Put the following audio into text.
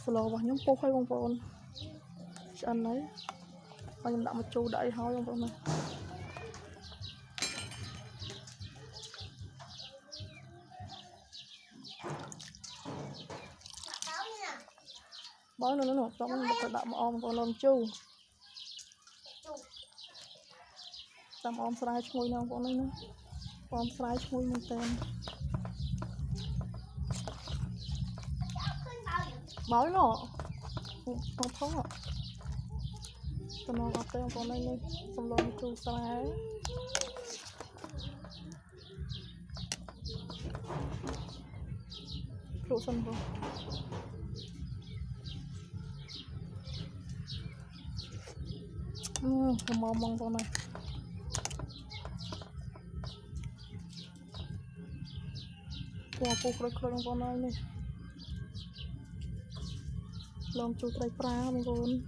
lò vào nhóm cô hay bông bồn ăn đấy anh đã một chú đẩy hói bông bồn này bói nó nổ trong một cái đạm om còn lon chu đạm om sài chui nào con này nữa om sài chui một tên bói nó không thoát à tụi nó gặp tên con này đi xong lon chu sài lụa sân rồi mong con này qua phụ khơi con này này lon chu trai pra mình con